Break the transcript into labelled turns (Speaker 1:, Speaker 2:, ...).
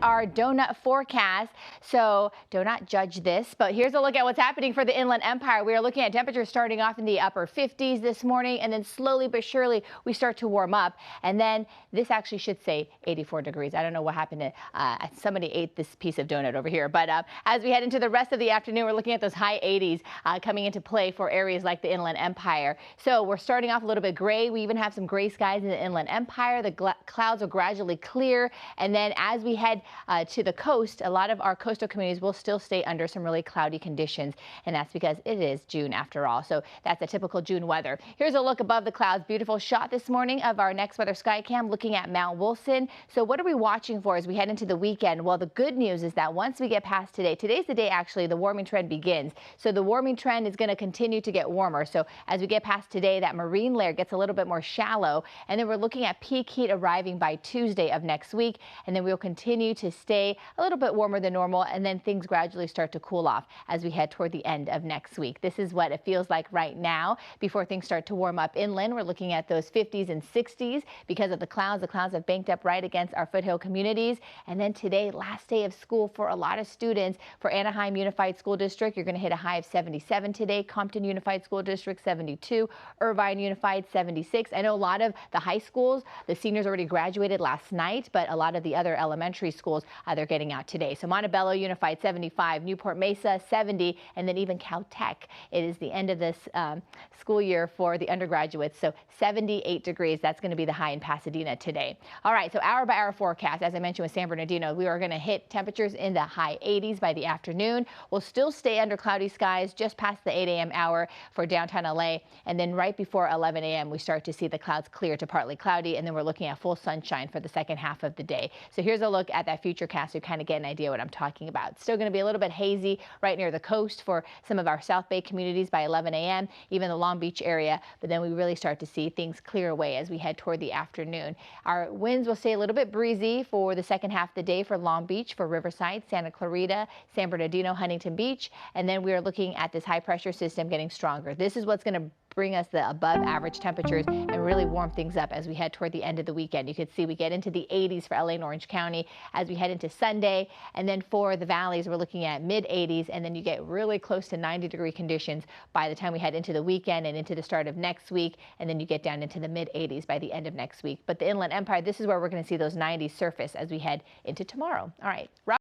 Speaker 1: our donut forecast. So do not judge this, but here's a look at what's happening for the Inland Empire. We are looking at temperatures starting off in the upper 50s this morning, and then slowly but surely we start to warm up. And then this actually should say 84 degrees. I don't know what happened to somebody ate this piece of donut over here. But as we head into the rest of the afternoon, we're looking at those high 80s coming into play for areas like the Inland Empire. So we're starting off a little bit gray. We even have some gray skies in the Inland Empire. The clouds will gradually clear. And then as we head to the coast, a lot of our coastal communities will still stay under some really cloudy conditions. And that's because it is June after all. So that's a typical June weather. Here's a look above the clouds. Beautiful shot this morning of our Next Weather Skycam looking at Mount Wilson. So what are we watching for as we head into the weekend? Well, the good news is that once we get past today, today's the day actually the warming trend begins. So the warming trend is going to continue to get warmer. So as we get past today, that marine layer gets a little bit more shallow. And then we're looking at peak heat arriving by Tuesday of next week. And then we'll continue to stay a little bit warmer than normal. And then things gradually start to cool off as we head toward the end of next week. This is what it feels like right now before things start to warm up inland. We're looking at those 50s and 60s because of the clouds. The clouds have banked up right against our foothill communities. And then today, last day of school for a lot of students. For Anaheim Unified School District, you're going to hit a high of 77 today. Compton Unified School District, 72. Irvine Unified, 76. I know a lot of the high schools, the seniors already graduated last night, but a lot of the other elementary schools, they're getting out today. So Montebello Unified, 75. Newport Mesa, 70. And then even Caltech. It is the end of this school year for the undergraduates. So 78 degrees. That's going to be the high in Pasadena today. All right. So hour by hour forecast, as I mentioned with San Bernardino, we are going to hit temperatures in the high 80s by the afternoon. We'll still stay under cloudy skies just past the 8 a.m. hour for downtown LA. And then right before 11 a.m. we start to see the clouds clear to partly cloudy. And then we're looking at full sunshine for the second half of the day. So here's a look at that future cast so you kind of get an idea what I'm talking about. It's still going to be a little bit hazy right near the coast for some of our South Bay communities by 11 a.m., even the Long Beach area. But then we really start to see things clear away as we head toward the afternoon. Our winds will stay a little bit breezy for the second half of the day for Long Beach, for Riverside, Santa Clarita, San Bernardino, Huntington Beach. And then we are looking at this high pressure system getting stronger. This is what's going to bring us the above average temperatures and really warm things up as we head toward the end of the weekend. You can see we get into the 80s for LA and Orange County as we head into Sunday. And then for the valleys, we're looking at mid 80s. And then you get really close to 90-degree conditions by the time we head into the weekend and into the start of next week. And then you get down into the mid 80s by the end of next week. But the Inland Empire, this is where we're going to see those 90s surface as we head into tomorrow. All right.